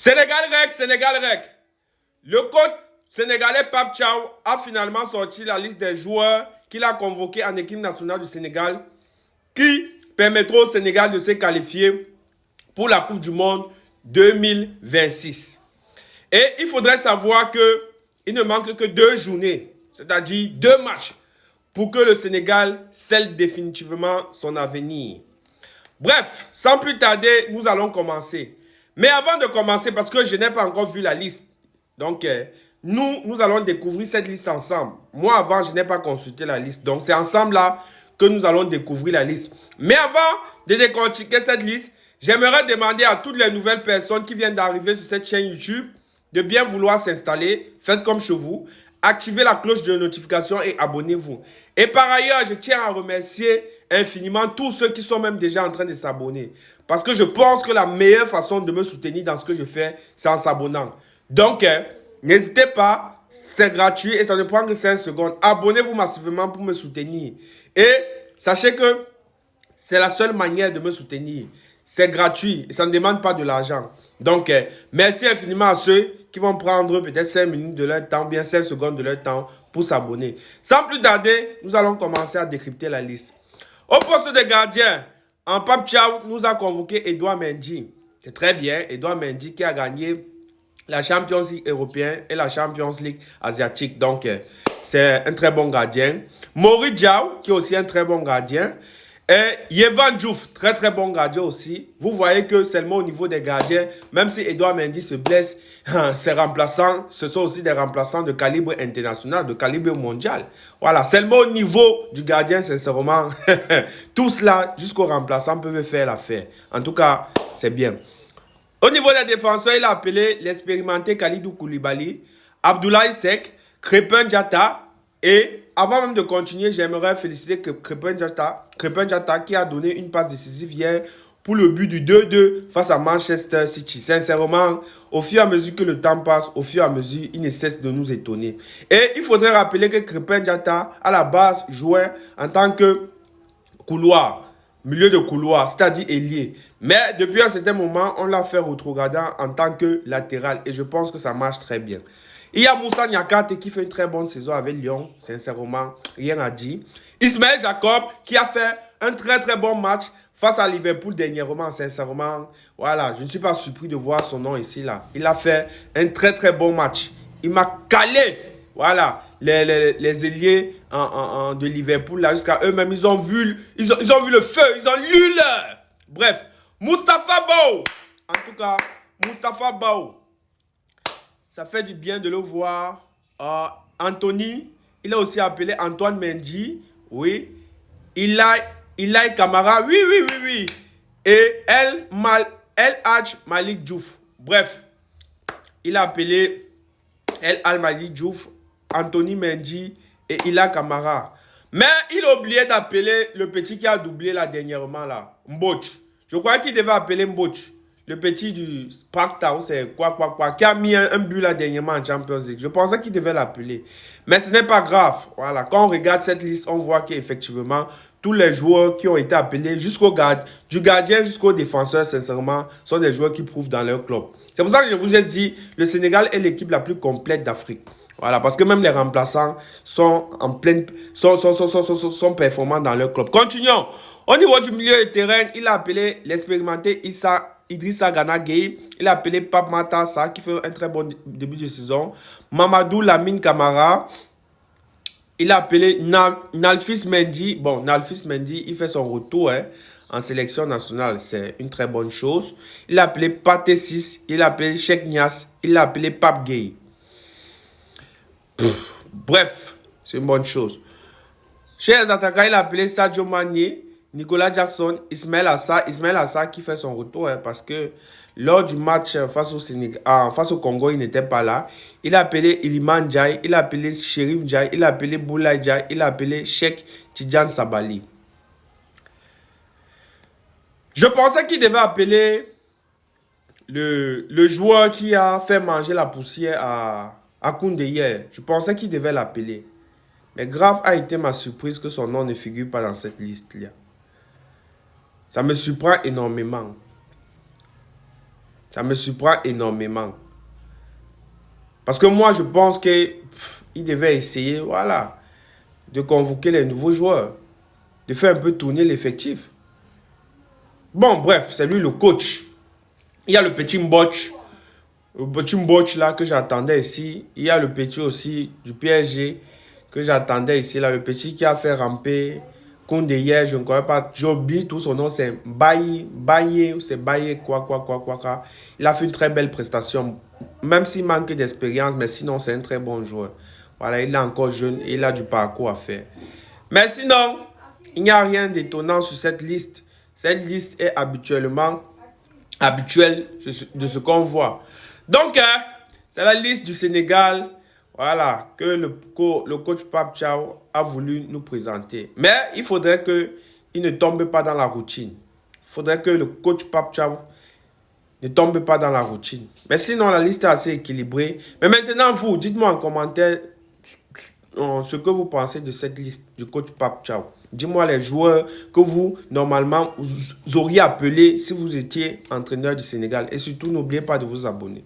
Sénégal Rec. Le coach sénégalais Pape Thiaw a finalement sorti la liste des joueurs qu'il a convoqués en équipe nationale du Sénégal qui permettront au Sénégal de se qualifier pour la Coupe du Monde 2026. Et il faudrait savoir qu'il ne manque que 2 journées, c'est-à-dire 2 matchs, pour que le Sénégal scelle définitivement son avenir. Bref, sans plus tarder, nous allons commencer. Mais avant de commencer, parce que je n'ai pas encore vu la liste, donc nous allons découvrir cette liste ensemble. Moi, avant, je n'ai pas consulté la liste. Donc, c'est ensemble là que nous allons découvrir la liste. Mais avant de décortiquer cette liste, j'aimerais demander à toutes les nouvelles personnes qui viennent d'arriver sur cette chaîne YouTube de bien vouloir s'installer. Faites comme chez vous. Activez la cloche de notification et abonnez-vous. Et par ailleurs, je tiens à remercier infiniment tous ceux qui sont même déjà en train de s'abonner. Parce que je pense que la meilleure façon de me soutenir dans ce que je fais, c'est en s'abonnant. Donc, n'hésitez pas, c'est gratuit et ça ne prend que 5 secondes. Abonnez-vous massivement pour me soutenir. Et sachez que c'est la seule manière de me soutenir. C'est gratuit et ça ne demande pas de l'argent. Donc, merci infiniment à ceux qui vont prendre peut-être 5 minutes de leur temps, bien 5 secondes de leur temps pour s'abonner. Sans plus tarder, nous allons commencer à décrypter la liste. Au poste de gardien, en Pape Thiaw nous a convoqué Edouard Mendy. C'est très bien, Edouard Mendy qui a gagné la Champions League européenne et la Champions League asiatique. Donc, c'est un très bon gardien. Maurice Diaw, qui est aussi un très bon gardien. Et Yehvan Diouf, très très bon gardien aussi. Vous voyez que seulement au niveau des gardiens, même si Edouard Mendy se blesse, ses remplaçants, ce sont aussi des remplaçants de calibre international, de calibre mondial. Voilà, seulement au niveau du gardien, sincèrement, tous là, jusqu'aux remplaçants, peuvent faire l'affaire. En tout cas, c'est bien. Au niveau des défenseurs, il a appelé l'expérimenté Kalidou Koulibaly, Abdoulaye Seck, Crépin Diatta. Et avant même de continuer, j'aimerais féliciter Crépin Diatta qui a donné une passe décisive hier pour le but du 2-2 face à Manchester City. Sincèrement, au fur et à mesure que le temps passe, au fur et à mesure, il ne cesse de nous étonner. Et il faudrait rappeler que Crépin Diatta, à la base, jouait en tant que couloir, milieu de couloir, c'est-à-dire ailier. Mais depuis un certain moment, on l'a fait rétrograder en tant que latéral. Et je pense que ça marche très bien. Il y a Moussa Niakate qui fait une très bonne saison avec Lyon. Sincèrement, rien à dire. Ismaël Jacob qui a fait un très très bon match face à Liverpool dernièrement. Sincèrement, voilà, je ne suis pas surpris de voir son nom ici là. Il a fait un très très bon match. Il m'a calé. Voilà, les ailiers de Liverpool là jusqu'à eux-mêmes, ils ont vu le feu, ils ont lu l'heure. Bref, Moustapha Bow. En tout cas, Moustapha Bow. Ça fait du bien de le voir. Anthony, il a aussi appelé Antoine Mendy. Oui. Ilaï Kamara. Oui. Et El Hadj Malik Diouf. Bref. Il a appelé El Hadj Malik Diouf, Anthony Mendy et Ilaï Kamara. Mais il a oublié d'appeler le petit qui a doublé là dernièrement là. Mboch. Je crois qu'il devait appeler Mboch. Le petit du Sparta, c'est quoi, qui a mis un but là dernièrement en Champions League. Je pensais qu'il devait l'appeler. Mais ce n'est pas grave. Voilà, quand on regarde cette liste, on voit qu'effectivement, tous les joueurs qui ont été appelés, du gardien jusqu'au défenseur, sincèrement, sont des joueurs qui prouvent dans leur club. C'est pour ça que je vous ai dit, le Sénégal est l'équipe la plus complète d'Afrique. Voilà, parce que même les remplaçants sont en pleine, sont performants dans leur club. Continuons. Au niveau du milieu de terrain, il a appelé l'expérimenté Idrissa Gana Gueye. Il a appelé Pape Matar qui fait un très bon début de saison. Mamadou Lamine Camara. Il a appelé Nalfis Mendy. Bon, Nalfis Mendy, il fait son retour en sélection nationale. C'est une très bonne chose. Il a appelé Pathé 6. Il a appelé Cheikh Niass. Il a appelé Pape Gueye. Bref, c'est une bonne chose. Chez les attaquants, il a appelé Sadio Mané, Nicolas Jackson, Ismaël Assar qui fait son retour parce que lors du match face au Congo, il n'était pas là. Il a appelé Iliman Ndiaye, il a appelé Chérif Ndiaye, il a appelé Boulaye Ndiaye, il a appelé Cheikh Tidiane Sabali. Je pensais qu'il devait appeler le joueur qui a fait manger la poussière à Koundé hier. Je pensais qu'il devait l'appeler. Mais grave a été ma surprise que son nom ne figure pas dans cette liste-là. Ça me surprend énormément. Ça me surprend énormément. Parce que moi, je pense qu'il devait essayer, voilà, de convoquer les nouveaux joueurs, de faire un peu tourner l'effectif. Bon, bref, c'est lui le coach. Il y a le petit Mbotch là que j'attendais ici. Il y a le petit aussi du PSG que j'attendais ici là. Le petit qui a fait ramper Koundé hier, je ne connais pas. J'oublie tout son nom, c'est Baye, quoi. Il a fait une très belle prestation. Même s'il manque d'expérience, mais sinon c'est un très bon joueur. Voilà, il est encore jeune et il a du parcours à faire. Mais sinon, il n'y a rien d'étonnant sur cette liste. Cette liste est habituelle de ce qu'on voit. Donc, c'est la liste du Sénégal, voilà, que le coach Pape Thiaw a voulu nous présenter. Mais il faudrait qu'il ne tombe pas dans la routine. Il faudrait que le coach Pape Thiaw ne tombe pas dans la routine. Mais sinon, la liste est assez équilibrée. Mais maintenant, vous, dites-moi en commentaire ce que vous pensez de cette liste du coach Pape Thiaw. Dis-moi les joueurs que vous, normalement, vous auriez appelés si vous étiez entraîneur du Sénégal. Et surtout, n'oubliez pas de vous abonner.